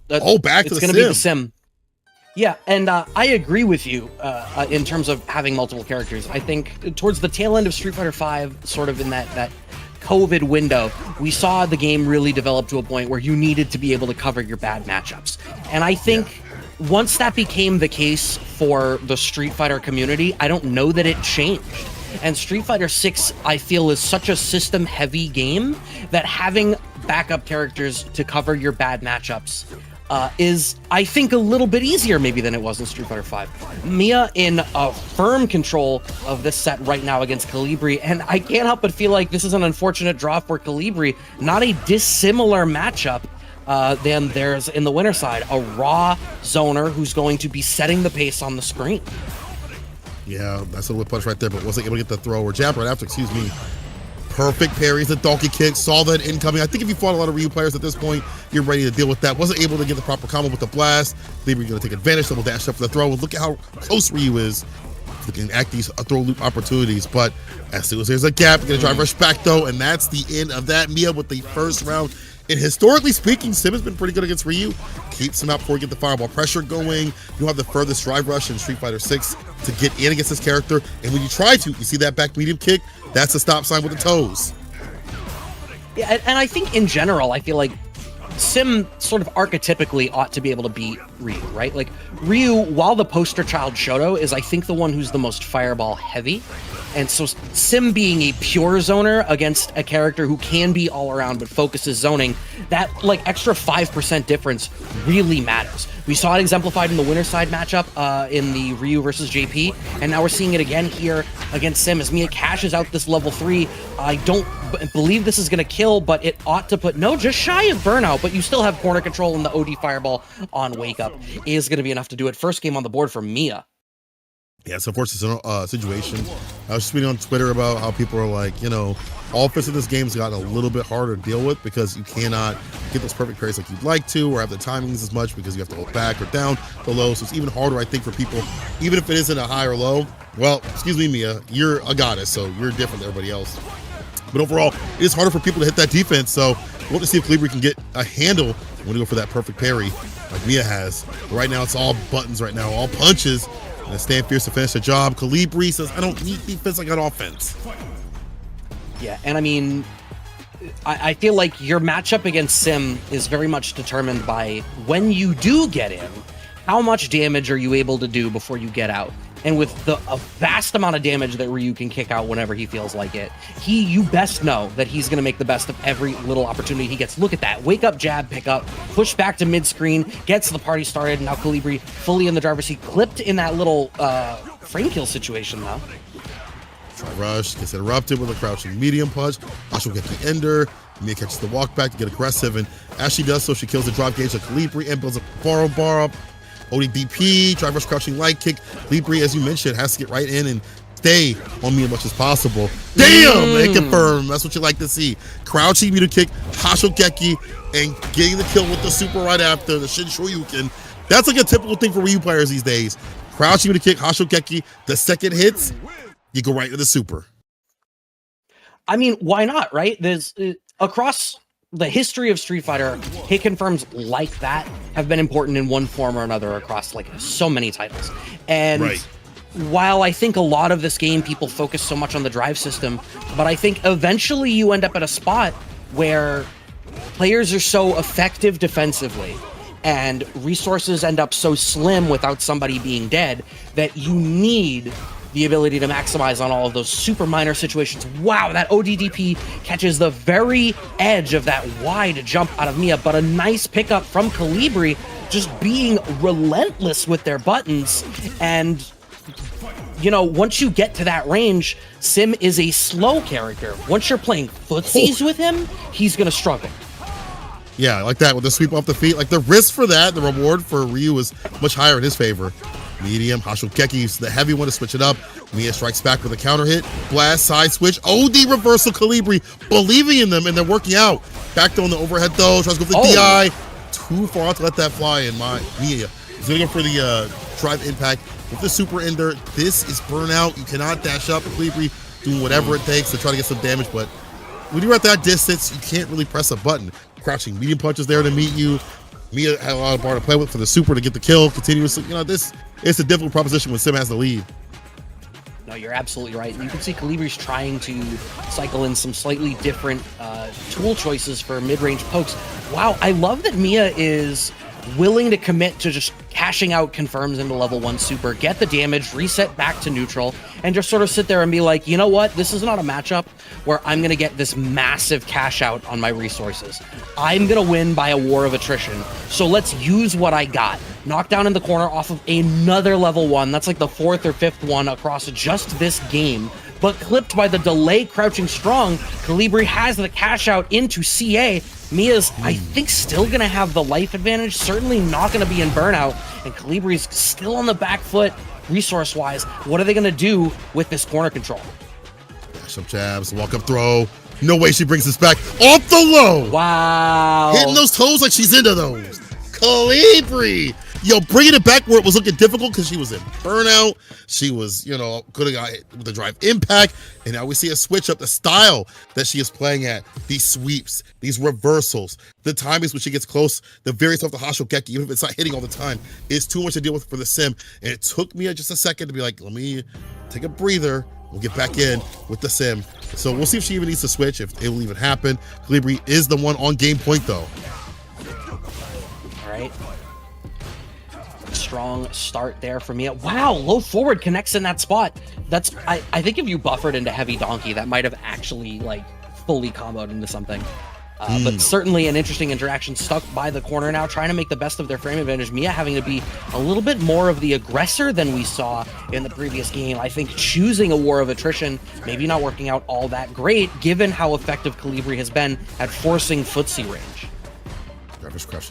Back to it's the going to sim. be the sim. Yeah, and I agree with you in terms of having multiple characters. I think towards the tail end of Street Fighter V, sort of in that COVID window, we saw the game really develop to a point where you needed to be able to cover your bad matchups. And I think once that became the case for the Street Fighter community, I don't know that it changed. And Street Fighter 6, I feel, is such a system-heavy game that having backup characters to cover your bad matchups is, I think, a little bit easier maybe than it was in Street Fighter V. Mia in firm control of this set right now against KOLIBRI, and I can't help but feel like this is an unfortunate draw for KOLIBRI. Not a dissimilar matchup than there's in the winner side. A raw zoner who's going to be setting the pace on the screen. Yeah, that's a whip punch right there, but wasn't able to get the throw or jab right after, excuse me. Perfect parries, the donkey kick, saw that incoming. I think if you fought a lot of Ryu players at this point, you're ready to deal with that. Wasn't able to get the proper combo with the blast. They were going to take advantage, double dash up for the throw. Look at how close Ryu is looking at these throw loop opportunities. But as soon as there's a gap, you're going to drive rush back though, and that's the end of that. Mia with the first round. And historically speaking, Sim has been pretty good against Ryu. Keeps him out before you get the fireball pressure going. You have the furthest drive rush in Street Fighter 6 to get in against this character. And when you try to, you see that back medium kick, that's a stop sign with the toes. Yeah, and I think in general, I feel like Sim sort of archetypically ought to be able to beat Ryu, right? Like, Ryu, while the poster child Shoto, is I think the one who's the most fireball heavy. And so Sim being a pure zoner against a character who can be all around but focuses zoning, that like extra 5% difference really matters. We saw it exemplified in the winner side matchup in the Ryu versus JP, and now we're seeing it again here against Sim as Mia cashes out this level 3. I don't believe this is going to kill, but it ought to put just shy of burnout, but you still have corner control, and the OD fireball on wake up is going to be enough to do it. First game on the board for Mia. Yeah, it's an unfortunate situation. I was just reading on Twitter about how people are like, you know, offense in this game has gotten a little bit harder to deal with because you cannot get those perfect parries like you'd like to, or have the timings as much because you have to hold back or down the low. So it's even harder, I think, for people, even if it isn't a high or low. Well, excuse me, Mia, you're a goddess, so you're different than everybody else. But overall, it is harder for people to hit that defense. So we'll have to see if KOLIBRI can get a handle when you go for that perfect parry like Mia has. But right now, it's all buttons right now, all punches. And stand fierce to finish the job. KOLIBRI says, I don't need defense, I got offense. Yeah, and I mean, I feel like your matchup against Sim is very much determined by when you do get in, how much damage are you able to do before you get out? And with a vast amount of damage that Ryu can kick out whenever he feels like it, you best know that he's going to make the best of every little opportunity he gets. Look at that. Wake up, jab, pick up, push back to mid-screen, gets the party started. Now KOLIBRI fully in the driver's seat, clipped in that little frame kill situation, though. Try rush, gets interrupted with a crouching medium punch. Ashwill get the ender. Mia catches the walk back to get aggressive, and as she does so, she kills the drop gauge of KOLIBRI and builds a bar up. ODDP, drive rush crouching light kick. KOLIBRI, as you mentioned, has to get right in and stay on me as much as possible. Damn! And confirm. That's what you like to see. Crouching medium kick, Hashogeki, and getting the kill with the super right after, the Shin Shoryuken. That's like a typical thing for Ryu players these days. Crouching medium kick, Hashogeki, the second hits, you go right into the super. I mean, why not, right? There's across the history of Street Fighter, hit confirms like that have been important in one form or another across like so many titles. And while I think a lot of this game, people focus so much on the drive system, but I think eventually you end up at a spot where players are so effective defensively and resources end up so slim without somebody being dead that you need the ability to maximize on all of those super minor situations. Wow, that ODDP catches the very edge of that wide jump out of Mia, but a nice pickup from KOLIBRI, just being relentless with their buttons. And, you know, once you get to that range, Sim is a slow character. Once you're playing footsies with him, he's gonna struggle. Yeah, like that, with the sweep off the feet. Like the risk for that, the reward for Ryu is much higher in his favor. Medium, Hashogeki uses the heavy one to switch it up. Mia strikes back with a counter hit. Blast, side switch. OD reversal, KOLIBRI believing in them, and they're working out. Back though on the overhead though, tries to go for the DI. Too far out to let that fly in. Mia is going to go for the drive impact with the super ender. This is burnout. You cannot dash up. KOLIBRI doing whatever it takes to try to get some damage, but when you're at that distance, you can't really press a button. Crouching medium punches there to meet you. Mia had a lot of bar to play with for the super to get the kill continuously. You know, this it's a difficult proposition when Sim has the lead. No, you're absolutely right. You can see KOLIBRI's trying to cycle in some slightly different tool choices for mid-range pokes. Wow, I love that Mia is willing to commit to just cashing out confirms into level 1 super, get the damage, reset back to neutral, and just sort of sit there and be like, you know what? This is not a matchup where I'm going to get this massive cash out on my resources. I'm going to win by a war of attrition. So let's use what I got. Knockdown in the corner off of another level 1. That's like the 4th or 5th one across just this game. But clipped by the delay crouching strong, KOLIBRI has the cash out into CA. Mia's, I think, still going to have the life advantage, certainly not going to be in burnout, and KOLIBRI's still on the back foot resource-wise. What are they going to do with this corner control? Dash up jabs, walk up throw. No way she brings this back. Off the low! Wow. Hitting those toes like she's into those. KOLIBRI! Yo, bringing it back where it was looking difficult because she was in burnout. She was, you know, could have got hit with the drive impact. And now we see a switch up the style that she is playing at. These sweeps, these reversals, the timings when she gets close, the variance off the Hashogeki, even if it's not hitting all the time, is too much to deal with for the Sim. And it took me just a second to be like, let me take a breather. We'll get back in with the Sim. So we'll see if she even needs to switch, if it will even happen. KOLIBRI is the one on game point, though. All right. Strong start there for Mia. Wow, low forward connects in that spot. That's I think if you buffered into heavy donkey, that might have actually like fully comboed into something. But certainly an interesting interaction, stuck by the corner now, trying to make the best of their frame advantage. Mia having to be a little bit more of the aggressor than we saw in the previous game. I think choosing a war of attrition, maybe not working out all that great, given how effective KOLIBRI has been at forcing footsie range.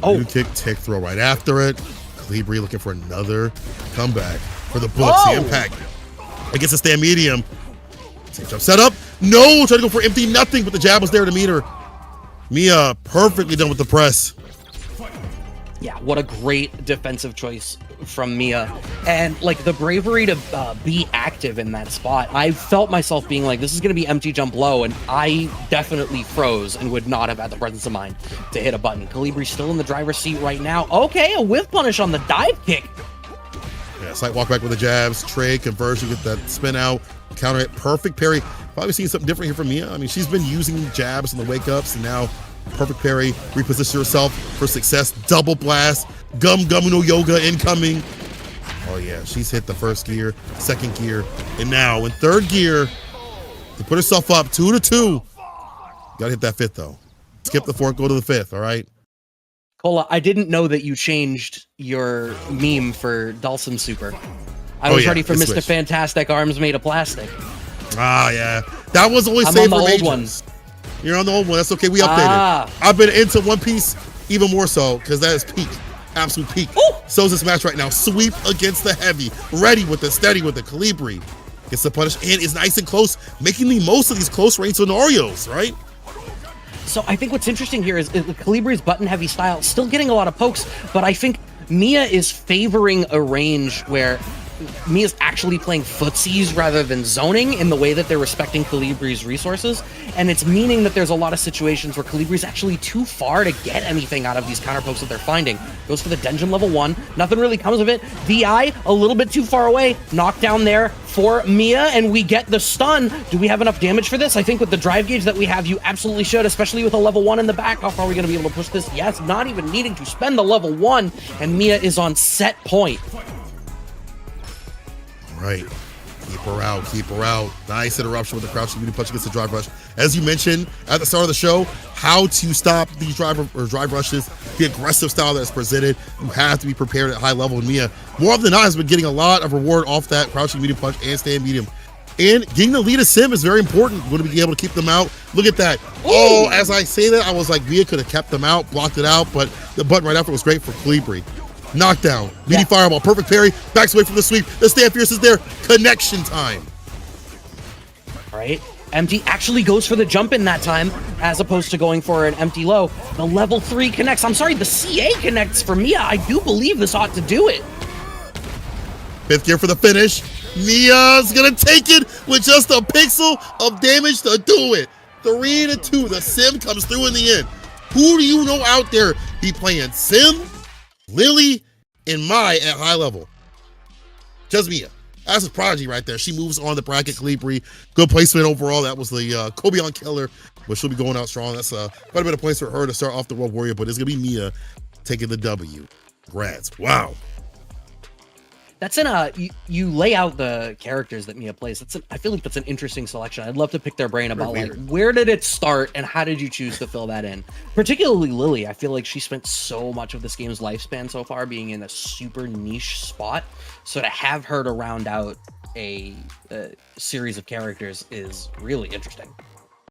Oh, kick, take throw right after it. KOLIBRI looking for another comeback for the books. The impact against a stand medium. Safe jump set up. No, trying to go for empty nothing, but the jab was there to meet her. Mia perfectly done with the press. Yeah, what a great defensive choice from Mia. And like the bravery to be active in that spot. I felt myself being like, this is going to be empty jump low, and I definitely froze and would not have had the presence of mind to hit a button. KOLIBRI still in the driver's seat right now. Okay, a whiff punish on the dive kick. Yeah, slight walk back with the jabs, trade, conversion, get that spin out, counter it, perfect parry. Probably seeing something different here from Mia. I mean, she's been using jabs in the wake-ups, and now perfect parry, reposition herself for success, double blast, gum no yoga incoming. Oh yeah, she's hit the first gear, second gear, and now in third gear, to put herself up 2-2. Gotta hit that fifth though. Skip the fourth, go to the fifth, all right? Kola, I didn't know that you changed your meme for Dhalsim Super. I was ready for Mr. Switched. Fantastic Arms Made of Plastic. Ah, yeah. That was always I'm saved on for the old majors. ones. You're on the old one. That's okay. We updated. I've been into One Piece even more so because that is peak. Absolute peak. Ooh. So is this match right now. Sweep against the heavy. Ready with the steady with the KOLIBRI. Gets the punish and is nice and close, making the most of these close range scenarios, right? So I think what's interesting here is KOLIBRI's button heavy style still getting a lot of pokes, but I think Mia is favoring a range where Mia's actually playing footsies rather than zoning in the way that they're respecting KOLIBRI's resources, and it's meaning that there's a lot of situations where KOLIBRI's actually too far to get anything out of these counter pokes that they're finding. Goes for the Denjin level 1, nothing really comes of it. VI a little bit too far away, knockdown there for Mia, and we get the stun. Do we have enough damage for this? I think with the drive gauge that we have, you absolutely should, especially with a level 1 in the back. How far are we going to be able to push this? Yes, not even needing to spend the level 1, and Mia is on set point. Right. Keep her out. Keep her out. Nice interruption with the crouching beauty punch against the drive rush. As you mentioned at the start of the show, how to stop these drive rushes, the aggressive style that's presented. You have to be prepared at high level. And Mia, more often than not, has been getting a lot of reward off that crouching medium punch and stand medium. And getting the lead of Sim is very important. We're going to be able to keep them out. Look at that. Ooh. Oh, as I say that, I was like, Mia could have kept them out, blocked it out, but the button right after was great for KOLIBRI. Knockdown, meaty fireball, perfect parry, backs away from the sweep. The stand fierce is there. Connection time. All right. Empty actually goes for the jump in that time, as opposed to going for an empty low. The level 3 connects. I'm sorry, the CA connects for Mia. I do believe this ought to do it. Fifth gear for the finish. Mia's gonna take it with just a pixel of damage to do it. 3-2. The Sim comes through in the end. Who do you know out there be playing Sim Lily and Mai at high level. Just Mia. That's a prodigy right there. She moves on the bracket. KOLIBRI, good placement overall. That was the Kobe on killer, but she'll be going out strong. That's quite a bit of place for her to start off the World Warrior, but it's going to be Mia taking the W. Congrats. Wow. That's you lay out the characters that Mia plays. I feel like that's an interesting selection. I'd love to pick their brain about like where did it start and how did you choose to fill that in? Particularly Lily. I feel like she spent so much of this game's lifespan so far being in a super niche spot. So to have her to round out a series of characters is really interesting.